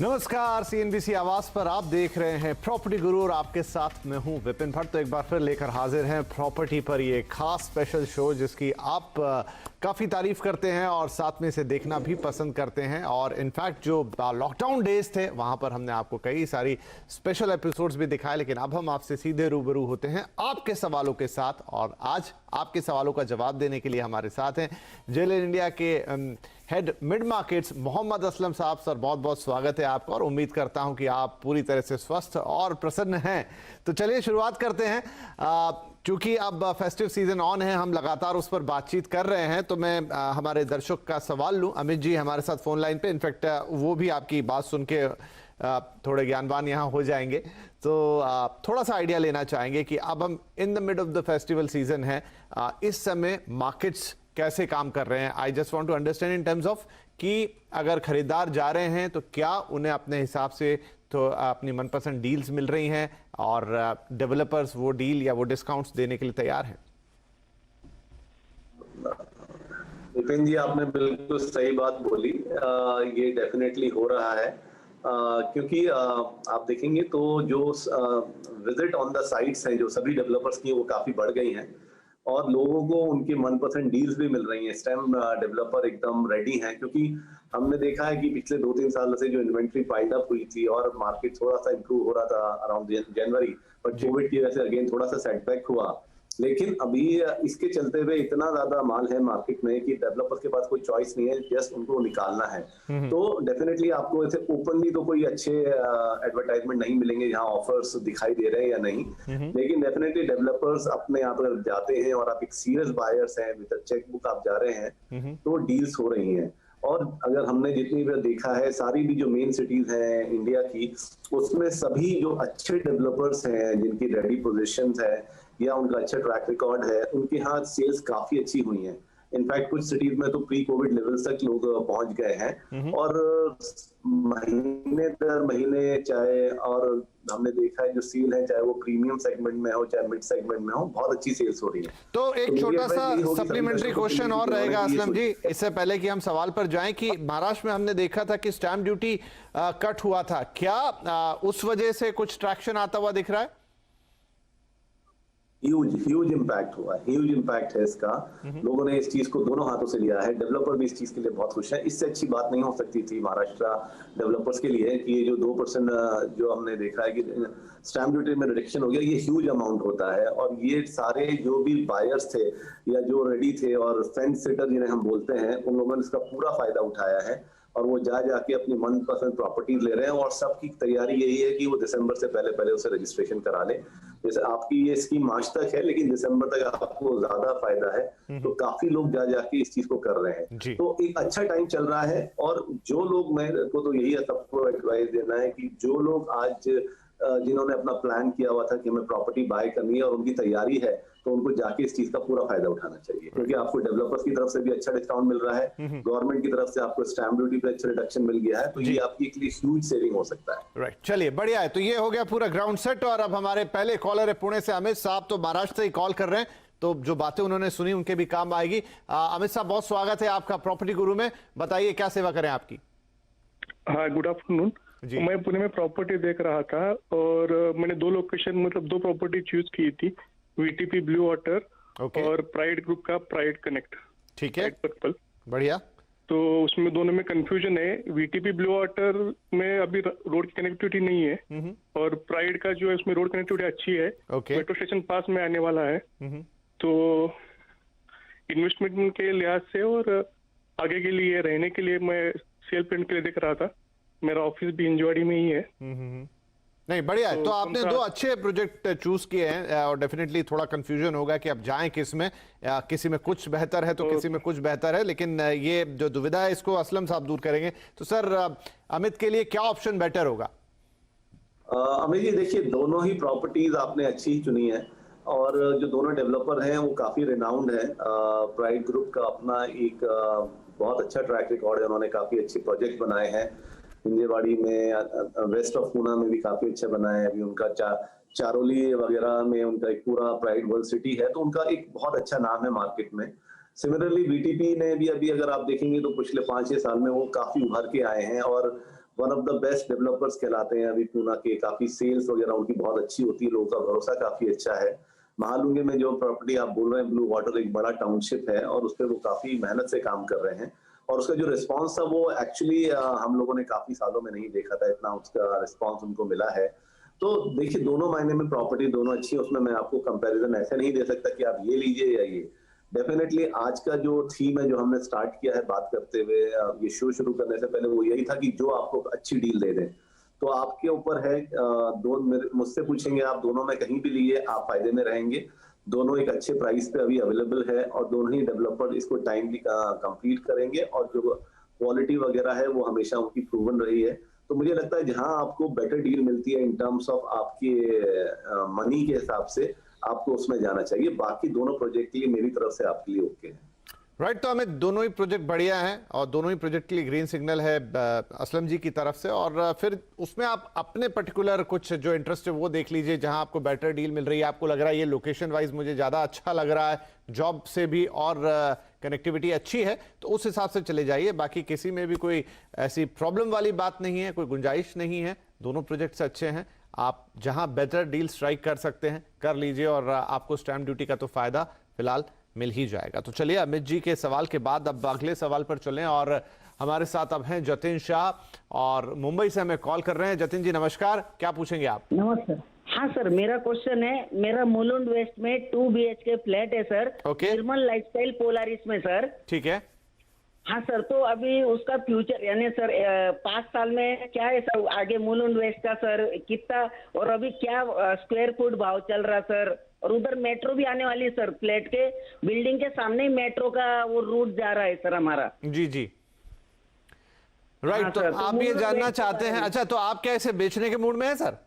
नमस्कार, सीएनबीसी आवाज पर आप देख रहे हैं प्रॉपर्टी गुरु और आपके साथ मैं हूं विपिन भट्ट। तो एक बार फिर लेकर हाजिर हैं प्रॉपर्टी पर ये खास स्पेशल शो जिसकी आप काफ़ी तारीफ करते हैं और साथ में इसे देखना भी पसंद करते हैं। और इनफैक्ट जो लॉकडाउन डेज थे वहां पर हमने आपको कई सारी स्पेशल एपिसोड्स भी दिखाए, लेकिन अब हम आपसे सीधे रूबरू होते हैं आपके सवालों के साथ। और आज आपके सवालों का जवाब देने के लिए हमारे साथ हैं जेएलएन इंडिया के head mid markets Mohammad Aslam sahab. Sir, बहुत बहुत स्वागत है आपका और उम्मीद करता हूं कि आप पूरी तरह से स्वस्थ और प्रसन्न हैं। तो चलिए शुरुआत करते हैं। क्योंकि अब फेस्टिव सीजन ऑन है, हम लगातार उस पर बातचीत कर रहे हैं, तो मैं हमारे दर्शक का सवाल लूं। अमित जी हमारे साथ फोन लाइन पे, इनफैक्ट वो भी आपकी बात सुन के थोड़े ज्ञानवान यहाँ हो जाएंगे। तो थोड़ा सा आइडिया लेना चाहेंगे कि अब हम in the mid of the festival season है, इस समय मार्केट्स कैसे काम कर रहे हैं। I just want to understand in terms of कि अगर खरीदार जा रहे हैं तो क्या उन्हें अपने हिसाब से तो अपनी मनपसंद डील्स मिल रही हैं और डेवलपर्स वो डील या वो डिस्काउंट्स देने के लिए तैयार हैं। विपिन जी, आपने बिल्कुल सही बात बोली। ये डेफिनेटली हो रहा है, क्योंकि आप देखेंगे तो जो विजिट ऑन द साइट्स हैं जो सभी डेवलपर्स की, वो काफी बढ़ गई हैं और लोगों को उनकी मनपसंद डील्स भी मिल रही हैं। इस टाइम डेवलपर एकदम रेडी हैं, क्योंकि हमने देखा है कि पिछले 2-3 साल से जो इन्वेंट्री पाइड अप हुई थी और मार्केट थोड़ा सा इंप्रूव हो रहा था अराउंड जनवरी, बट कोविड की वजह से अगेन थोड़ा सा सेटबैक हुआ। लेकिन अभी इसके चलते हुए इतना ज्यादा माल है मार्केट में कि डेवलपर्स के पास कोई चॉइस नहीं है, जस्ट उनको निकालना है। तो डेफिनेटली आपको ऐसे ओपनली तो कोई अच्छे एडवर्टाइजमेंट नहीं मिलेंगे जहां ऑफर्स दिखाई दे रहे हैं या नहीं, लेकिन डेफिनेटली डेवलपर्स अपने यहाँ पर जाते हैं और आप एक सीरियस बायर्स हैं, विद चेक बुक आप जा रहे हैं, तो डील्स हो रही हैं। और अगर हमने जितनी भी देखा है, सारी भी जो मेन सिटीज हैं इंडिया की, उसमें सभी जो अच्छे डेवलपर्स हैं जिनकी रेडी पोजीशंस है या उनका अच्छा ट्रैक रिकॉर्ड है, उनके यहाँ सेल्स काफी अच्छी हुई हैं। इनफैक्ट कुछ सिटीज में तो प्री कोविड लेवल्स तक लोग पहुंच गए हैं और महीने दर महीने, चाहे और हमने देखा है जो सेल है, चाहे वो प्रीमियम सेगमेंट में हो चाहे मिड सेगमेंट में हो, बहुत अच्छी सेल्स हो रही है। तो एक छोटा सा सप्लीमेंट्री क्वेश्चन और रहेगा असलम जी, इससे पहले कि हम सवाल पर जाएं, कि महाराष्ट्र में हमने देखा था कि स्टैंप ड्यूटी कट हुआ था, क्या उस वजह से कुछ ट्रैक्शन आता हुआ दिख रहा है? ह्यूज इम्पैक्ट हुआ है, ह्यूज इम्पैक्ट है इसका। लोगों ने इस चीज को दोनों हाथों से लिया है, डेवलपर भी इस चीज के लिए बहुत खुश है। इससे अच्छी बात नहीं हो सकती थी महाराष्ट्र डेवलपर्स के लिए कि ये जो 2% जो हमने देखा है कि स्टैंप ड्यूटी में रिडक्शन हो गया, ये ह्यूज अमाउंट होता है। और ये सारे जो भी बायर्स थे या जो रेडी थे और फेंस सिटर जिन्हें हम बोलते हैं, उन लोगों ने इसका पूरा फायदा उठाया है और वो जाके अपनी मनपसंद प्रॉपर्टीज ले रहे हैं। और सबकी तैयारी यही है कि वो दिसंबर से पहले उसे रजिस्ट्रेशन करा ले। जैसे आपकी ये स्कीम मार्च तक है, लेकिन दिसंबर तक आपको ज्यादा फायदा है, तो काफी लोग जाके इस चीज को कर रहे हैं। तो एक अच्छा टाइम चल रहा है। और जो लोग, मेरे को तो यही सबको एडवाइस देना है कि जो लोग आज जिन्होंने अपना प्लान किया हुआ था कि हमें प्रॉपर्टी बाय करनी है और उनकी तैयारी है, तो उनको जाके इस चीज का पूरा फायदा उठाना चाहिए, क्योंकि आपको डेवलपर्स की तरफ से भी अच्छा डिस्काउंट मिल रहा है, गवर्नमेंट की तरफ से आपको स्टैंप ड्यूटी पे अच्छा रिडक्शन मिल गया है, तो ये आपकी के लिए ह्यूज सेविंग हो सकता है। राइट, चलिए बढ़िया है। तो ये हो गया पूरा ग्राउंड सेट। और अब हमारे पहले कॉलर है पुणे से अमित साहब, तो महाराष्ट्र से ही कॉल कर रहे हैं, तो जो बातें उन्होंने सुनी उनके भी काम आएगी। अमित साहब, बहुत स्वागत है आपका प्रॉपर्टी गुरु में। बताइए क्या सेवा करें आपकी। हाँ, गुड आफ्टरनून। मैं पुणे में प्रॉपर्टी देख रहा था और मैंने 2 लोकेशन, मतलब 2 प्रॉपर्टी चूज की थी, वीटीपी ब्लू वाटर और प्राइड ग्रुप का प्राइड कनेक्ट। ठीक है, पर्पल, बढ़िया। तो उसमें दोनों में कंफ्यूजन है। वीटीपी ब्लू वाटर में अभी रोड की कनेक्टिविटी नहीं है और प्राइड का जो है उसमें रोड कनेक्टिविटी अच्छी है, मेट्रो स्टेशन पास में आने वाला है। तो इन्वेस्टमेंट के लिहाज से और आगे के लिए रहने के लिए मैं सेल प्रिंट के लिए देख रहा था। मेरा ऑफिस भी इंजवाड़ी में ही है। नहीं, बढ़िया है। तो आपने 2 अच्छे प्रोजेक्ट चूज किए हैं और डेफिनेटली थोड़ा कंफ्यूजन होगा कि अब जाएं किस में, किसी में कुछ बेहतर है तो किसी में कुछ बेहतर है, लेकिन ये जो दुविधा है इसको असलम साहब दूर करेंगे। तो सर, अमित के लिए क्या ऑप्शन बेटर होगा? अमित जी, देखिए, दोनों ही प्रॉपर्टीज आपने अच्छी ही चुनी है और जो दोनों डेवलपर हैं वो काफी रिनाउंड है। प्राइड ग्रुप का अपना एक बहुत अच्छा ट्रैक रिकॉर्ड है, उन्होंने काफी अच्छे प्रोजेक्ट बनाए हैं हिंजेवाड़ी में, वेस्ट ऑफ पूना में भी काफी अच्छा बना है। अभी उनका चारोली वगैरह में उनका एक पूरा प्राइड वर्ल्ड सिटी है, तो उनका एक बहुत अच्छा नाम है मार्केट में। सिमिलरली वीटीपी ने भी अभी अगर आप देखेंगे तो पिछले 5-6 साल में वो काफी उभर के आए हैं और one of the best developers कहलाते हैं अभी पूना के। काफी सेल्स वगैरह उनकी बहुत अच्छी होती है, लोगों का भरोसा काफी अच्छा है। महालुंगे में जो प्रॉपर्टी आप बोल रहे हैं ब्लू वाटर, एक बड़ा टाउनशिप है और उस पर वो काफी मेहनत से काम कर रहे हैं और उसका जो रिस्पांस था वो एक्चुअली हम लोगों ने काफी सालों में नहीं देखा था, इतना उसका रिस्पांस उनको मिला है। तो देखिए दोनों मायने में प्रॉपर्टी दोनों अच्छी है, उसमें मैं आपको कंपैरिजन ऐसे नहीं दे सकता कि आप ये लीजिए या ये। डेफिनेटली आज का जो थीम है जो हमने स्टार्ट किया है बात करते हुए ये शो शुरू करने से पहले, वो यही था कि जो आपको अच्छी डील दे दें। तो आपके ऊपर है, मुझसे पूछेंगे आप दोनों में कहीं भी लिए आप फायदे में रहेंगे। दोनों एक अच्छे प्राइस पे अभी अवेलेबल है और दोनों ही डेवलपर इसको टाइमली कंप्लीट करेंगे और जो क्वालिटी वगैरह है वो हमेशा उनकी प्रूवन रही है। तो मुझे लगता है जहां आपको बेटर डील मिलती है इन टर्म्स ऑफ आपके मनी के हिसाब से, आपको उसमें जाना चाहिए। बाकी दोनों प्रोजेक्ट के लिए मेरी तरफ से आपके लिए ओके है। राइट, तो हमें दोनों ही प्रोजेक्ट बढ़िया हैं और दोनों ही प्रोजेक्ट के लिए ग्रीन सिग्नल है असलम जी की तरफ से। और फिर उसमें आप अपने पर्टिकुलर कुछ जो इंटरेस्ट है वो देख लीजिए, जहां आपको बेटर डील मिल रही है, आपको लग रहा है ये लोकेशन वाइज मुझे ज़्यादा अच्छा लग रहा है, जॉब से भी और कनेक्टिविटी अच्छी है, तो उस हिसाब से चले जाइए। बाकी किसी में भी कोई ऐसी प्रॉब्लम वाली बात नहीं है, कोई गुंजाइश नहीं है, दोनों प्रोजेक्ट्स अच्छे हैं। आप जहां बेटर डील स्ट्राइक कर सकते हैं कर लीजिए और आपको स्टैम्प ड्यूटी का तो फायदा फिलहाल मिल ही जाएगा। तो चलिए अमित जी के सवाल के बाद अब अगले सवाल पर चलें और हमारे साथ अब हैं जतिन शाह और मुंबई से हमें कॉल कर रहे हैं। जतिन जी नमस्कार, क्या पूछेंगे आप? नमस्कार। हाँ सर, मेरा क्वेश्चन है, मेरा मुलुंड वेस्ट में 2 BHK फ्लैट है सर, निर्मल लाइफस्टाइल पोलारिस में सर। ठीक है। हाँ सर, तो अभी उसका फ्यूचर यानी सर 5 साल में क्या है सर आगे मुलुंड वेस्ट का सर कितना, और अभी क्या स्क्वायर फुट भाव चल रहा सर, और उधर मेट्रो भी आने वाली है सर, फ्लैट के बिल्डिंग के सामने ही मेट्रो का वो रूट जा रहा है सर हमारा। जी जी राइट। हाँ, तो सर, आप ये जानना चाहते हैं, अच्छा तो आप क्या इसे बेचने के मूड में है सर?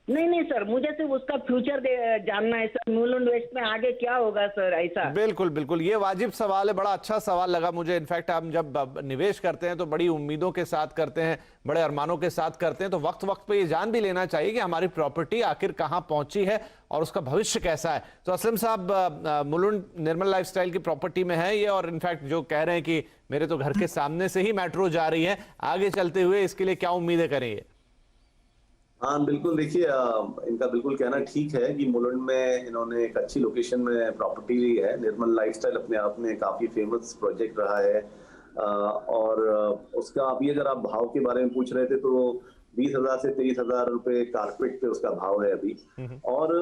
नहीं सर, मुझे सिर्फ उसका फ्यूचर जानना है सर, मुलुंड वेस्ट में आगे क्या होगा सर ऐसा। बिल्कुल बिल्कुल, ये वाजिब सवाल है, बड़ा अच्छा सवाल लगा मुझे। इनफैक्ट हम जब निवेश करते हैं तो बड़ी उम्मीदों के साथ करते हैं, बड़े अरमानों के साथ करते हैं, तो वक्त वक्त पे ये जान भी लेना चाहिए कि हमारी प्रॉपर्टी आखिर कहाँ पहुंची है और उसका भविष्य कैसा है। तो असलम साहब मुलुंड निर्मल लाइफस्टाइल की प्रॉपर्टी में है ये, और इनफैक्ट जो कह रहे हैं कि मेरे तो घर के सामने से ही मेट्रो जा रही है, आगे चलते हुए इसके लिए क्या उम्मीदें करेंगे? हाँ बिल्कुल, देखिए इनका बिल्कुल कहना ठीक है कि मुलुंड में इन्होंने एक अच्छी लोकेशन में प्रॉपर्टी ली है। निर्मल लाइफस्टाइल अपने आप में काफी फेमस प्रोजेक्ट रहा है और उसका अभी अगर आप भाव के बारे में पूछ रहे थे तो 20,000 से 23,000 रुपए कारपेट पे उसका भाव है अभी। और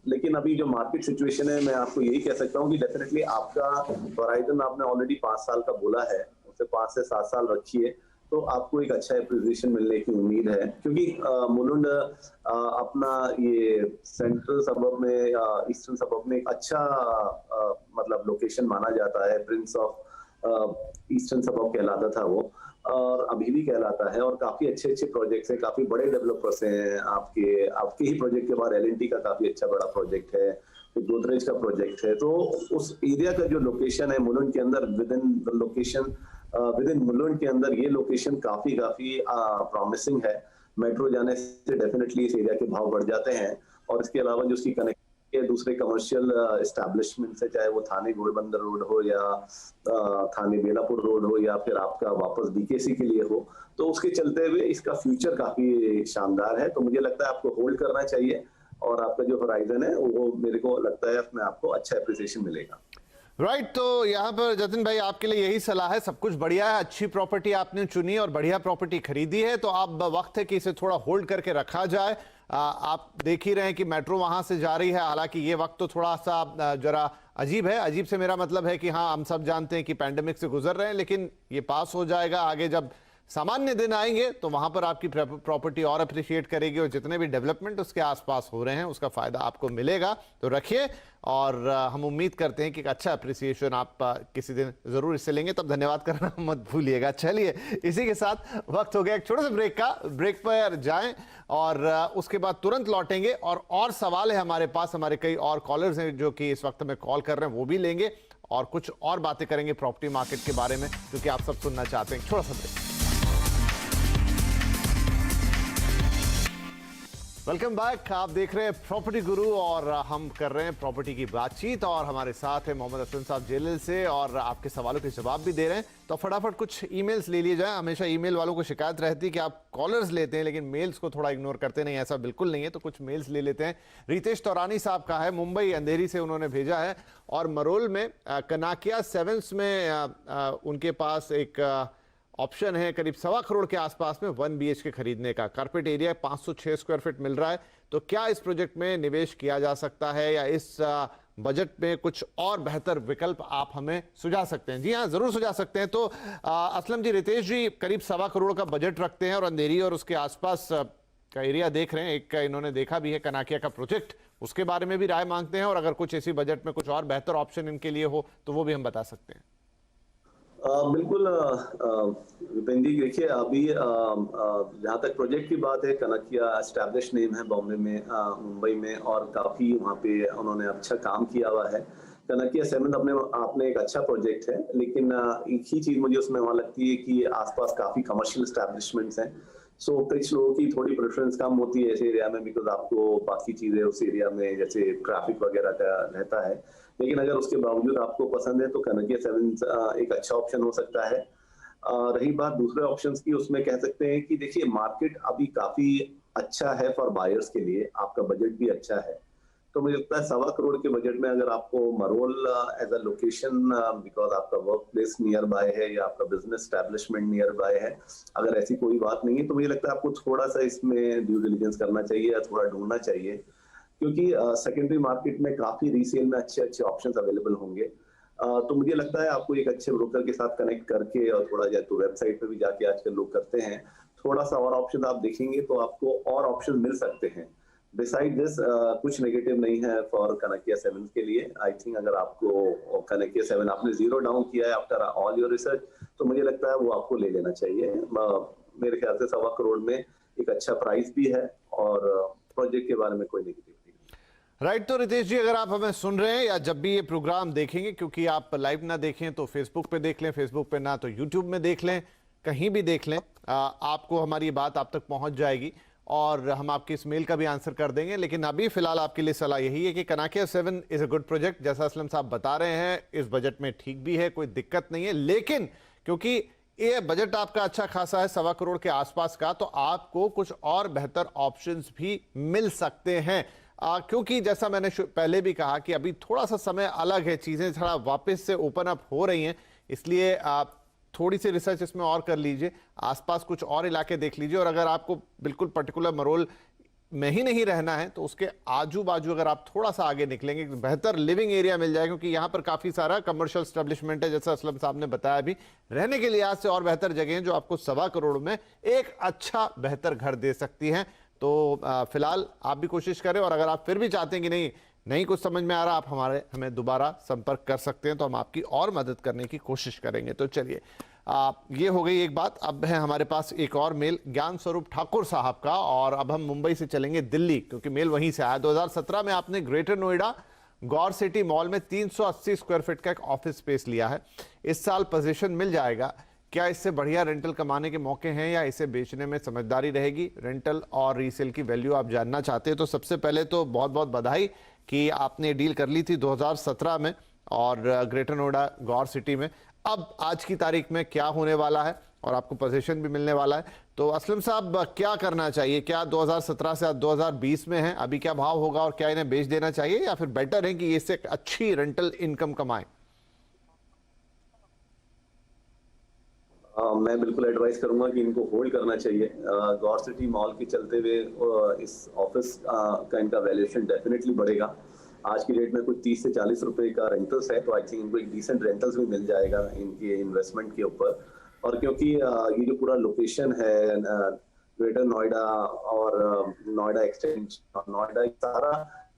लेकिन अभी जो मार्केट सिचुएशन है, मैं आपको यही कह सकता हूँ कि डेफिनेटली आपका होराइजन आपने ऑलरेडी 5 साल का बोला है, उससे 5 से 7 साल रखिए तो आपको एक अच्छा एप्रिसिएशन मिलने की उम्मीद है। क्योंकि मुलुंड अपना ये सेंट्रल सबब में, ईस्टर्न सबब में एक अच्छा मतलब लोकेशन माना जाता है। प्रिंस ऑफ ईस्टर्न सबब कहलाता था वो, और अभी भी कहलाता है, और काफी अच्छे अच्छे प्रोजेक्ट्स हैं, काफी बड़े डेवलपर्स हैं। आपके ही प्रोजेक्ट के बाद L&T का काफी अच्छा बड़ा प्रोजेक्ट है, गोदरेज का प्रोजेक्ट है। तो उस एरिया का जो लोकेशन है मुलुंड के अंदर, विद इन मुलुंड के अंदर ये लोकेशन काफी प्रॉमिसिंग है। मेट्रो जाने से डेफिनेटली इस एरिया के भाव बढ़ जाते हैं, और इसके अलावा जो उसकी कनेक्ट है दूसरे कमर्शियल एस्टैब्लिशमेंट से, चाहे वो थाने घोड़बंदर रोड हो या थाने बेलापुर रोड हो या फिर आपका वापस BKC के लिए हो, तो उसके चलते हुए इसका फ्यूचर काफी शानदार है। तो मुझे लगता है आपको होल्ड करना चाहिए, और आपका जो होराइजन है वो मेरे को लगता है अपने आपको अच्छा एप्रिसिएशन मिलेगा। राइट, तो यहाँ पर जतिन भाई आपके लिए यही सलाह है, सब कुछ बढ़िया है, अच्छी प्रॉपर्टी आपने चुनी और बढ़िया प्रॉपर्टी खरीदी है, तो अब वक्त है कि इसे थोड़ा होल्ड करके रखा जाए। आप देख ही रहे हैं कि मेट्रो वहां से जा रही है, हालांकि ये वक्त तो थोड़ा सा जरा अजीब है। अजीब से मेरा मतलब है कि हाँ, हम सब जानते हैं कि पैंडेमिक से गुजर रहे हैं, लेकिन ये पास हो जाएगा। आगे जब सामान्य दिन आएंगे तो वहां पर आपकी प्रॉपर्टी और अप्रिशिएट करेगी, और जितने भी डेवलपमेंट उसके आसपास हो रहे हैं उसका फायदा आपको मिलेगा। तो रखिए, और हम उम्मीद करते हैं कि एक अच्छा अप्रिसिएशन आप किसी दिन जरूर इससे लेंगे, तब धन्यवाद करना मत भूलिएगा। चलिए, इसी के साथ वक्त हो गया एक छोटे से ब्रेक का, ब्रेक पर जाएं और उसके बाद तुरंत लौटेंगे। और सवाल है हमारे पास, हमारे कई और कॉलर्स हैं जो कि इस वक्त में कॉल कर रहे हैं, वो भी लेंगे और कुछ और बातें करेंगे प्रॉपर्टी मार्केट के बारे में, क्योंकि आप सब सुनना चाहते हैं। छोटा सा ब्रेक। Welcome back. आप देख रहे हैं प्रॉपर्टी गुरु और हम कर रहे हैं प्रॉपर्टी की बातचीत और हमारे साथ है मोहम्मद असलम साहब जेएलएल से और आपके सवालों के जवाब भी दे रहे हैं। तो फटाफट कुछ ईमेल्स ले लिए जाए। हमेशा ईमेल वालों को शिकायत रहती है कि आप कॉलर्स लेते हैं लेकिन मेल्स को थोड़ा इग्नोर करते नहीं, ऐसा बिल्कुल नहीं है। तो कुछ मेल्स ले लेते हैं। रितेश तौरानी साहब का है, मुंबई अंधेरी से उन्होंने भेजा है और मरोल में कनाकिया 7 में उनके पास एक ऑप्शन है करीब 1.25 करोड़ के आसपास में 1 BHK खरीदने का। कारपेट एरिया 506 स्क्वायर फीट मिल रहा है। तो क्या इस प्रोजेक्ट में निवेश किया जा सकता है या इस बजट में कुछ और बेहतर विकल्प आप हमें सुझा सकते हैं? जी हाँ, जरूर सुझा सकते हैं। तो असलम जी, रितेश जी करीब 1.25 करोड़ का बजट रखते हैं और अंधेरी और उसके आसपास का एरिया देख रहे हैं। एक इन्होंने देखा भी है कनाकिया का प्रोजेक्ट, उसके बारे में भी राय मांगते हैं और अगर कुछ इसी बजट में कुछ और बेहतर ऑप्शन इनके लिए हो तो वो भी हम बता सकते हैं। बिल्कुल विपिन जी, देखिए अभी जहाँ तक प्रोजेक्ट की बात है, कनाकिया एस्टैब्लिश नेम है बॉम्बे में, मुंबई में, और काफी वहाँ पे उन्होंने अच्छा काम किया हुआ है। कनाकिया 7 अपने आप में एक अच्छा प्रोजेक्ट है, लेकिन एक ही चीज मुझे उसमें वहाँ लगती है कि आसपास काफी कमर्शियल एस्टैब्लिशमेंट्स हैं। सो कुछ लोगों की थोड़ी प्रेफरेंस कम होती है ऐसे एरिया में, बिकॉज आपको बाकी चीजें उस एरिया में जैसे ट्रैफिक वगैरह का रहता है। लेकिन अगर उसके बावजूद आपको पसंद है तो कनाकिया 7 एक अच्छा ऑप्शन हो सकता है। रही बात दूसरे ऑप्शंस की, उसमें कह सकते हैं कि देखिए मार्केट अभी काफी अच्छा है फॉर बायर्स के लिए, आपका बजट भी अच्छा है। तो मुझे लगता है 1.25 करोड़ के बजट में अगर आपको Marol as a location, because आपका वर्क प्लेस नियर बाय है या आपका बिजनेस एस्टैब्लिशमेंट नियर बाय है, अगर ऐसी कोई बात नहीं है तो मुझे लगता है आपको थोड़ा सा इसमें ड्यू डिलिजेंस करना चाहिए या थोड़ा ढूंढना चाहिए, क्योंकि सेकेंडरी मार्केट में काफी रीसेल में अच्छे अच्छे ऑप्शंस अवेलेबल होंगे। तो मुझे लगता है आपको एक अच्छे ब्रोकर के साथ कनेक्ट करके और थोड़ा जाए तो वेबसाइट पे भी जाके आजकल लोग करते हैं, थोड़ा सा और ऑप्शन आप देखेंगे तो आपको और ऑप्शन मिल सकते हैं। बिसाइड दिस कुछ नेगेटिव नहीं है फॉर कनाकिया 7 के लिए। आई थिंक अगर आपको कनाकिया 7 आपने 0 डाउन किया है आफ्टर ऑल योर रिसर्च, तो मुझे लगता है वो आपको ले लेना चाहिए। मेरे ख्याल से 1.25 करोड़ में एक अच्छा प्राइस भी है और प्रोजेक्ट के बारे में कोई नेगेटिव नहीं। राइट। तो रितेश जी, अगर आप हमें सुन रहे हैं या जब भी ये प्रोग्राम देखेंगे, क्योंकि आप लाइव ना देखें तो फेसबुक पे देख लें, फेसबुक पे ना तो यूट्यूब में देख लें, कहीं भी देख लें, आपको हमारी बात आप तक पहुंच जाएगी और हम आपके इस मेल का भी आंसर कर देंगे। लेकिन अभी फिलहाल आपके लिए सलाह यही है कि कनाकिया 7 इज अ गुड प्रोजेक्ट। जैसा असलम साहब बता रहे हैं, इस बजट में ठीक भी है, कोई दिक्कत नहीं है। लेकिन क्योंकि ये बजट आपका अच्छा खासा है 1.25 करोड़ के आसपास का, तो आपको कुछ और बेहतर ऑप्शंस भी मिल सकते हैं। क्योंकि जैसा मैंने पहले भी कहा कि अभी थोड़ा सा समय अलग है, चीजें थोड़ा वापस से ओपन अप हो रही हैं, इसलिए आप थोड़ी सी रिसर्च इसमें और कर लीजिए, आसपास कुछ और इलाके देख लीजिए। और अगर आपको बिल्कुल पर्टिकुलर मरोल में ही नहीं रहना है तो उसके आजू बाजू अगर आप थोड़ा सा आगे निकलेंगे, बेहतर लिविंग एरिया मिल जाएगा, क्योंकि यहाँ पर काफी सारा कमर्शियल एस्टेब्लिशमेंट है, जैसा असलम साहब ने बताया भी। रहने के लिए आज से और बेहतर जगह हैं जो आपको 1.25 करोड़ में एक अच्छा बेहतर घर दे सकती हैं। तो फिलहाल आप भी कोशिश करें और अगर आप फिर भी चाहते हैं कि नहीं कुछ समझ में आ रहा, आप हमें दोबारा संपर्क कर सकते हैं, तो हम आपकी और मदद करने की कोशिश करेंगे। तो चलिए, ये हो गई एक बात। अब है हमारे पास एक और मेल ज्ञान स्वरूप ठाकुर साहब का, और अब हम मुंबई से चलेंगे दिल्ली, क्योंकि मेल वहीं से आया। 2017 में आपने ग्रेटर नोएडा गौर सिटी मॉल में 380 स्क्वायर फीट का एक ऑफिस स्पेस लिया है। इस साल पोजीशन मिल जाएगा। क्या इससे बढ़िया रेंटल कमाने के मौके हैं या इसे बेचने में समझदारी रहेगी? रेंटल और रीसेल की वैल्यू आप जानना चाहते हैं तो सबसे पहले तो बहुत बहुत बधाई कि आपने डील कर ली थी 2017 में और ग्रेटर नोएडा गौर सिटी में। अब आज की तारीख में क्या होने वाला है और आपको पोजीशन भी मिलने वाला है, तो असलम साहब क्या करना चाहिए? क्या 2017 से 2020 में है, अभी क्या भाव होगा और क्या इन्हें बेच देना चाहिए या फिर बेटर है कि इससे अच्छी रेंटल इनकम कमाएं? मैं बिल्कुल एडवाइस करूंगा कि इनको होल्ड करना चाहिए। गौर सिटी मॉल के चलते हुए इस ऑफिस का इनका वैल्यूएशन डेफिनेटली बढ़ेगा। आज की डेट में कुछ 30 से 40 रुपए का रेंटल्स है, तो आई थिंक इनको एक डिसेंट रेंटल्स भी मिल जाएगा इनके इन्वेस्टमेंट के ऊपर। और क्योंकि ये जो पूरा लोकेशन है ग्रेटर नोएडा और नोएडा एक्सटेंशन, नोएडा सारा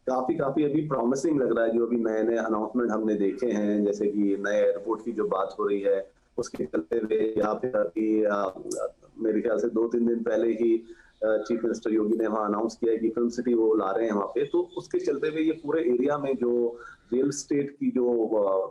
काफी अभी प्रॉमिसिंग लग रहा है। जो अभी नए नए अनाउंसमेंट हमने देखे हैं, जैसे कि नए एयरपोर्ट की जो बात हो रही है, उसके चलते हुए यहाँ पे अभी मेरे ख्याल से 2-3 दिन पहले ही चीफ मिनिस्टर योगी ने वहाँ अनाउंस किया है कि फिल्म सिटी वो ला रहे हैं वहाँ पे। तो उसके चलते हुए ये पूरे एरिया में जो रियल एस्टेट की जो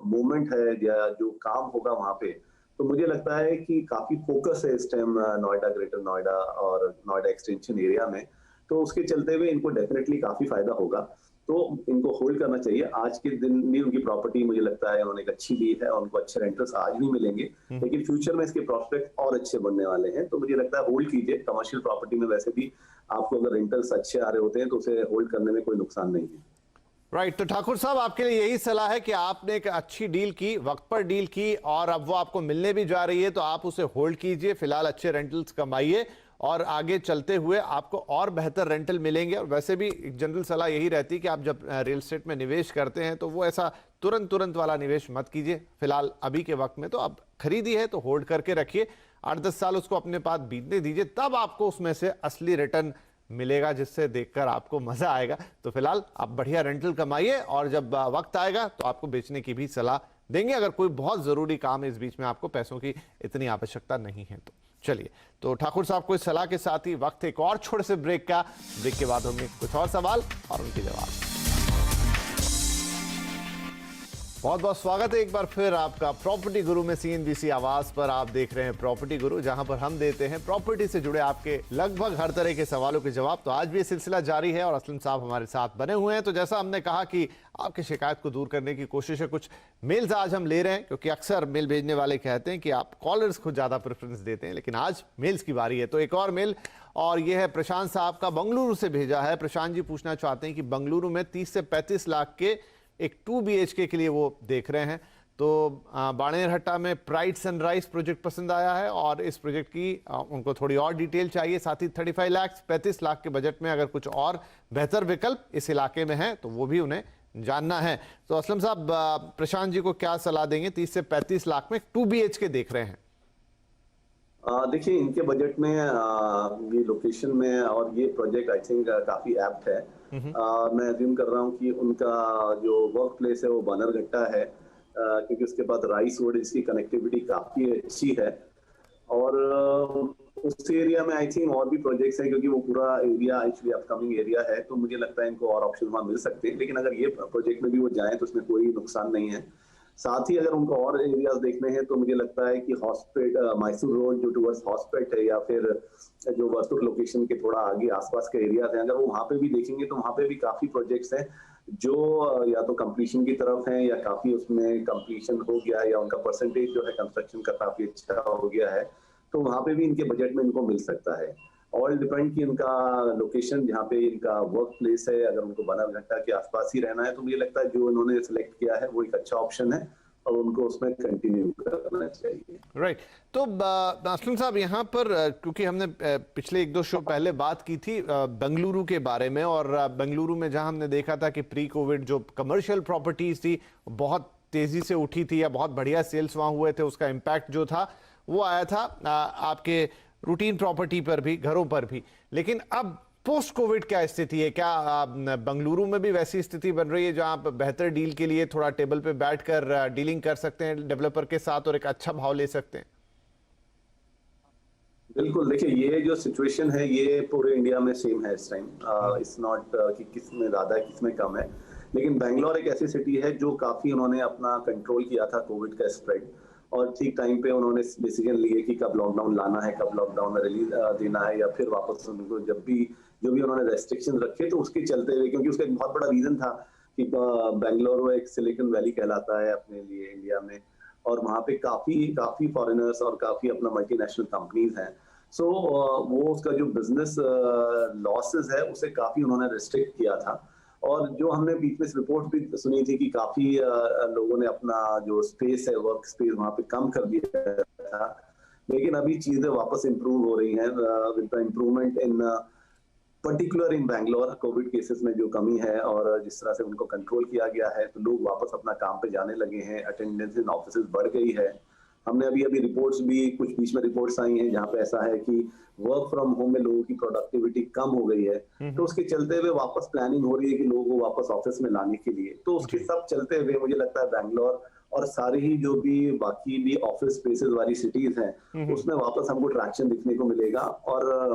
मूवमेंट है या जो काम होगा वहाँ पे, तो मुझे लगता है कि काफी फोकस है इस टाइम नोएडा, ग्रेटर नोएडा और नोएडा एक्सटेंशन एरिया में। तो उसके चलते हुए इनको डेफिनेटली काफी फायदा होगा, तो इनको होल्ड करना चाहिए। आज के दिन भी उनकी प्रॉपर्टी मुझे लगता है उन्होंने एक अच्छी ली है और उनको अच्छे रेंटल्स आज भी मिलेंगे, लेकिन फ्यूचर में इसके प्रोस्पेक्ट और अच्छे बनने वाले हैं, तो मुझे लगता है होल्ड कीजिए। कमर्शियल प्रॉपर्टी में वैसे भी आपको अगर रेंटल्स अच्छे आ रहे होते हैं तो उसे होल्ड करने में कोई नुकसान नहीं है। राइट, तो ठाकुर साहब आपके लिए यही सलाह है कि आपने एक अच्छी डील की, वक्त पर डील की और अब वो आपको मिलने भी जा रही है, तो आप उसे होल्ड कीजिए, फिलहाल अच्छे रेंटल्स कमाइए और आगे चलते हुए आपको और बेहतर रेंटल मिलेंगे। और वैसे भी एक जनरल सलाह यही रहती है कि आप जब रियल एस्टेट में निवेश करते हैं तो वो ऐसा तुरंत वाला निवेश मत कीजिए। फिलहाल अभी के वक्त में तो आप खरीदी है तो होल्ड करके रखिए, 8-10 साल उसको अपने पास बीतने दीजिए, तब आपको उसमें से असली रिटर्न मिलेगा जिससे देखकर आपको मजा आएगा। तो फिलहाल आप बढ़िया रेंटल कमाइए और जब वक्त आएगा तो आपको बेचने की भी सलाह देंगे, अगर कोई बहुत जरूरी काम है इस बीच में, आपको पैसों की इतनी आवश्यकता नहीं है तो। चलिए, तो ठाकुर साहब को इस सलाह के साथ ही वक्त एक और छोटे से ब्रेक का। ब्रेक के बाद होंगे कुछ और सवाल और उनके जवाब। बहुत बहुत स्वागत है एक बार फिर आपका प्रॉपर्टी गुरु में। CNBC आवाज पर आप देख रहे हैं प्रॉपर्टी गुरु, जहां पर हम देते हैं प्रॉपर्टी से जुड़े आपके लगभग हर तरह के सवालों के जवाब। तो आज भी ये सिलसिला जारी है और असलम साहब हमारे साथ बने हुए हैं। तो जैसा हमने कहा कि आपकी शिकायत को दूर करने की कोशिश है, कुछ मेल्स आज हम ले रहे हैं, क्योंकि अक्सर मेल भेजने वाले कहते हैं कि आप कॉलर्स को ज्यादा प्रेफरेंस देते हैं, लेकिन आज मेल्स की बारी है। तो एक और मेल, और यह है प्रशांत साहब का, बेंगलुरु से भेजा है। प्रशांत जी पूछना चाहते हैं कि बेंगलुरु में 30 से 35 लाख के एक 2 BHK के लिए वो देख रहे हैं। तो बाणेरहट्टा में प्राइड सनराइज प्रोजेक्ट पसंद आया है और इस प्रोजेक्ट की उनको थोड़ी और डिटेल चाहिए। साथ ही 35 लाख 35 लाख के बजट में अगर कुछ और बेहतर विकल्प इस इलाके में है तो वो भी उन्हें जानना है। तो असलम साहब, प्रशांत जी को क्या सलाह देंगे? 30 से 35 लाख में 2 BHK देख रहे हैं। देखिए, इनके बजट में ये लोकेशन में और ये प्रोजेक्ट आई थिंक काफी एप्ट है। मैं अज्यूम कर रहा हूँ कि उनका जो वर्क प्लेस है वो बानरघट्टा है, क्योंकि उसके बाद राइस रोड, इसकी कनेक्टिविटी काफी अच्छी है। और उस एरिया में आई थिंक और भी प्रोजेक्ट्स हैं, क्योंकि वो पूरा एरिया एक्चुअली अपकमिंग एरिया है, तो मुझे लगता है इनको और ऑप्शन वहाँ मिल सकते हैं। लेकिन अगर ये प्रोजेक्ट में भी वो जाएं तो उसमें कोई नुकसान नहीं है। साथ ही अगर उनको और एरियाज देखने हैं तो मुझे लगता है कि हॉस्पेट, मैसूर रोड जो टुवर्ड्स हॉस्पेट है, या फिर जो वर्तुक लोकेशन के थोड़ा आगे आसपास के एरियाज हैं, अगर वो वहाँ पे भी देखेंगे तो वहाँ पे भी काफी प्रोजेक्ट्स हैं जो या तो कंप्लीशन की तरफ हैं या काफी उसमें कंप्लीशन हो गया है, या उनका परसेंटेज जो है कंस्ट्रक्शन का काफी अच्छा हो गया है, तो वहाँ पे भी इनके बजट में इनको मिल सकता है। ऑल डिपेंड कि इनका लोकेशन, जहाँ पे इनका वर्क प्लेस है, अगर उनको बानरघट्टा के आसपास ही रहना है तो मुझे लगता है जो इन्होंने सिलेक्ट किया है वो एक अच्छा ऑप्शन है और उनको उसमें कंटिन्यू करना चाहिए। राइट, तो असलम साहब, यहाँ पर क्योंकि हमने पिछले 1-2 शो पहले बात की थी बेंगलुरु के बारे में, और बेंगलुरु में जहाँ हमने देखा था कि प्री कोविड जो कमर्शियल प्रॉपर्टीज थी बहुत तेजी से उठी थी या बहुत बढ़िया सेल्स वहाँ हुए थे, उसका इम्पैक्ट जो था वो आया था आपके रूटीन प्रॉपर्टी पर भी, घरों पर भी। लेकिन अब पोस्ट कोविड क्या स्थिति है? क्या बेंगलुरु में भी वैसी स्थिति बन रही है जहां आप बेहतर डील के लिए थोड़ा टेबल पे बैठकर डीलिंग कर सकते हैं डेवलपर के साथ और एक अच्छा भाव ले सकते हैं? बिल्कुल, देखिए ये जो सिचुएशन है ये पूरे इंडिया में सेम है इस टाइम। इट्स नॉट कि किसमें ज्यादा है किसमें कम है, लेकिन बेंगलोर एक ऐसी सिटी है जो काफी उन्होंने अपना कंट्रोल किया था कोविड का स्प्रेड, और ठीक टाइम पे उन्होंने डिसीजन लिए कि कब लॉकडाउन लाना है, कब लॉकडाउन में रिलीज देना है, या फिर वापस उनको जब भी जो भी उन्होंने रेस्ट्रिक्शन रखे तो उसके चलते हुए, क्योंकि उसका एक बहुत बड़ा रीजन था कि बेंगलोर एक सिलिकॉन वैली कहलाता है अपने लिए इंडिया में, और वहाँ पे काफी फॉरेनर्स और काफी अपना मल्टीनेशनल कंपनीज हैं। सो वो उसका जो बिजनेस लॉसेस है उसे काफी उन्होंने रिस्ट्रिक्ट किया था, और जो हमने बीच में रिपोर्ट भी सुनी थी कि काफी लोगों ने अपना जो स्पेस है, वर्क स्पेस वहाँ पे कम कर दिया था। लेकिन अभी चीजें वापस इंप्रूव हो रही हैं with the improvement in particular in Bangalore. Covid cases में जो कमी है और जिस तरह से उनको कंट्रोल किया गया है, तो लोग वापस अपना काम पे जाने लगे हैं, अटेंडेंस इन ऑफिस बढ़ गई है। हमने अभी रिपोर्ट्स भी, कुछ बीच में रिपोर्ट्स आई हैं जहाँ पे ऐसा है कि वर्क फ्रॉम होम में लोगों की प्रोडक्टिविटी कम हो गई है, तो उसके चलते हुए वापस प्लानिंग हो रही है कि लोगों को वापस ऑफिस में लाने के लिए। तो उसके सब चलते हुए मुझे लगता है बैंगलोर और सारी ही जो भी बाकी भी ऑफिस स्पेसेस वाली सिटीज हैं उसमें वापस हमको ट्रैक्शन दिखने को मिलेगा। और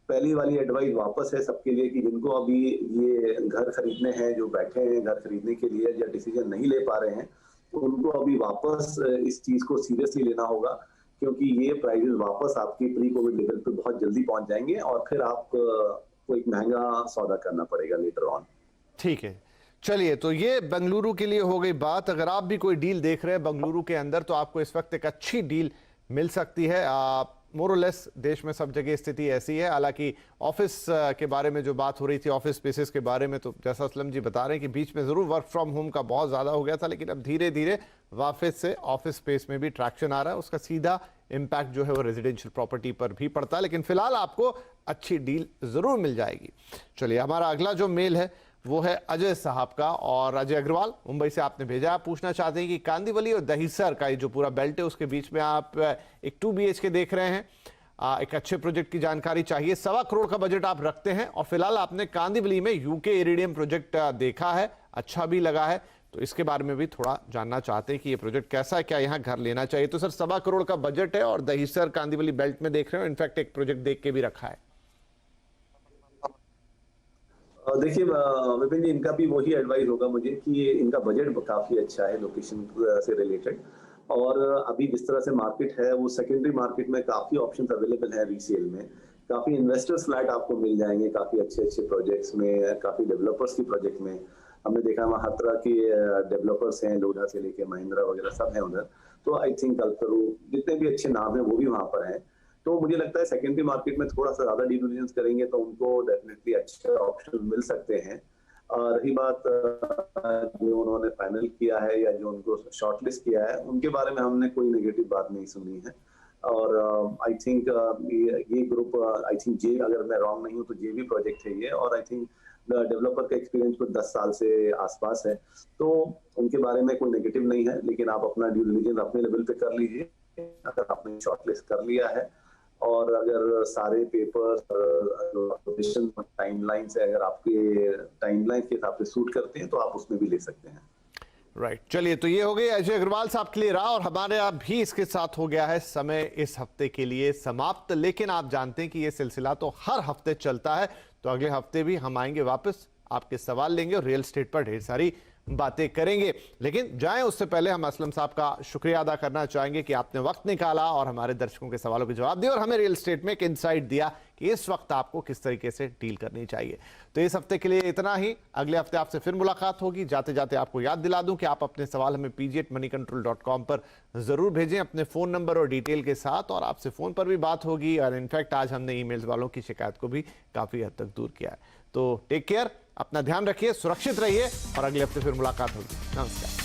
पहली वाली एडवाइस वापस है सबके लिए कि जिनको अभी ये घर खरीदने हैं, जो बैठे हैं घर खरीदने के लिए या डिसीजन नहीं ले पा रहे हैं, उनको अभी वापस इस चीज को सीरियसली लेना होगा, क्योंकि ये प्राइसेस वापस आपकी प्री कोविड लेवल पे बहुत जल्दी पहुंच जाएंगे और फिर आप आपको एक महंगा सौदा करना पड़ेगा लेटर ऑन। ठीक है, चलिए, तो ये बेंगलुरु के लिए हो गई बात। अगर आप भी कोई डील देख रहे हैं बेंगलुरु के अंदर तो आपको इस वक्त एक अच्छी डील मिल सकती है। मोरलेस देश में सब जगह स्थिति ऐसी है। हालांकि ऑफिस के बारे में जो बात हो रही थी, ऑफिस स्पेसेस के बारे में, तो जैसा असलम जी बता रहे हैं कि बीच में ज़रूर वर्क फ्रॉम होम का बहुत ज़्यादा हो गया था, लेकिन अब धीरे धीरे वापस से ऑफिस स्पेस में भी ट्रैक्शन आ रहा है। उसका सीधा इम्पैक्ट जो है वो रेजिडेंशियल प्रॉपर्टी पर भी पड़ता है, लेकिन फिलहाल आपको अच्छी डील ज़रूर मिल जाएगी। चलिए, हमारा अगला जो मेल है वो है अजय साहब का, और अजय अग्रवाल मुंबई से आपने भेजा। आप पूछना चाहते हैं कि कांदिवली और दहिसर का ये जो पूरा बेल्ट है उसके बीच में आप एक 2 BHK देख रहे हैं, एक अच्छे प्रोजेक्ट की जानकारी चाहिए। 1.25 करोड़ का बजट आप रखते हैं और फिलहाल आपने कांदिवली में यूके इरिडियम प्रोजेक्ट देखा है, अच्छा भी लगा है, तो इसके बारे में भी थोड़ा जानना चाहते हैं कि ये प्रोजेक्ट कैसा है, क्या यहाँ घर लेना चाहिए। तो सर 1.25 करोड़ का बजट है और दहिसर कांदिवली बेल्ट में देख रहे हो, इनफैक्ट एक प्रोजेक्ट देख के भी रखा है। देखिए विपिन जी, इनका भी वही एडवाइस होगा मुझे कि इनका बजट काफी अच्छा है लोकेशन से रिलेटेड, और अभी जिस तरह से मार्केट है वो सेकेंडरी मार्केट में काफी ऑप्शंस अवेलेबल है रीसेल में। काफी इन्वेस्टर्स फ्लैट आपको मिल जाएंगे काफी अच्छे अच्छे प्रोजेक्ट्स में, काफी डेवलपर्स की प्रोजेक्ट में। हमने देखा वहाँ हर तरह के डेवलपर्स हैं, लोधा से लेके महिंद्रा वगैरह सब है उधर। तो आई थिंक कल्पतरू जितने भी अच्छे नाम है वो भी वहाँ पर हैं। तो मुझे लगता है सेकेंडरी मार्केट में थोड़ा सा ज्यादा ड्यू डिलिजेंस करेंगे तो उनको डेफिनेटली अच्छे ऑप्शन मिल सकते हैं। रही बात जो उन्होंने फाइनल किया है या जो उनको शॉर्टलिस्ट किया है, उनके बारे में हमने कोई नेगेटिव बात नहीं सुनी है। और आई थिंक ये ग्रुप, आई थिंक जे, अगर मैं रॉन्ग नहीं हूँ तो जे भी प्रोजेक्ट है ये, और आई थिंक डेवलपर का एक्सपीरियंस को 10 साल से आसपास है, तो उनके बारे में कोई नेगेटिव नहीं है। लेकिन आप अपना ड्यू डिलिजेंस अपने लेवल पे कर लीजिए। अगर आपने शॉर्टलिस्ट कर लिया है और अगर सारे पेपर्स टाइमलाइन से, अगर आपके टाइमलाइन के हिसाब से सूट करते हैं तो आप उसमें भी ले सकते हैं। राइट, चलिए, तो ये हो गई अजय अग्रवाल साहब के लिए रहा, और हमारे आप भी इसके साथ हो गया है समय इस हफ्ते के लिए समाप्त। लेकिन आप जानते हैं कि ये सिलसिला तो हर हफ्ते चलता है, तो अगले हफ्ते भी हम आएंगे वापस, आपके सवाल लेंगे और रियल एस्टेट पर ढेर सारी बातें करेंगे। लेकिन जाएं उससे पहले हम असलम साहब का शुक्रिया अदा करना चाहेंगे कि आपने वक्त निकाला और हमारे दर्शकों के सवालों के जवाब दिए और हमें रियल एस्टेट में एक इनसाइट दिया कि इस वक्त आपको किस तरीके से डील करनी चाहिए। तो इस हफ्ते के लिए इतना ही, अगले हफ्ते आपसे फिर मुलाकात होगी। जाते जाते आपको याद दिला दूं कि आप अपने सवाल हमें pg@moneycontrol.com पर जरूर भेजें अपने फोन नंबर और डिटेल के साथ, और आपसे फोन पर भी बात होगी। और इनफैक्ट आज हमने ईमेल्स वालों की शिकायत को भी काफी हद तक दूर किया है। तो टेक केयर, अपना ध्यान रखिए, सुरक्षित रहिए, और अगले हफ्ते फिर मुलाकात होगी। नमस्कार।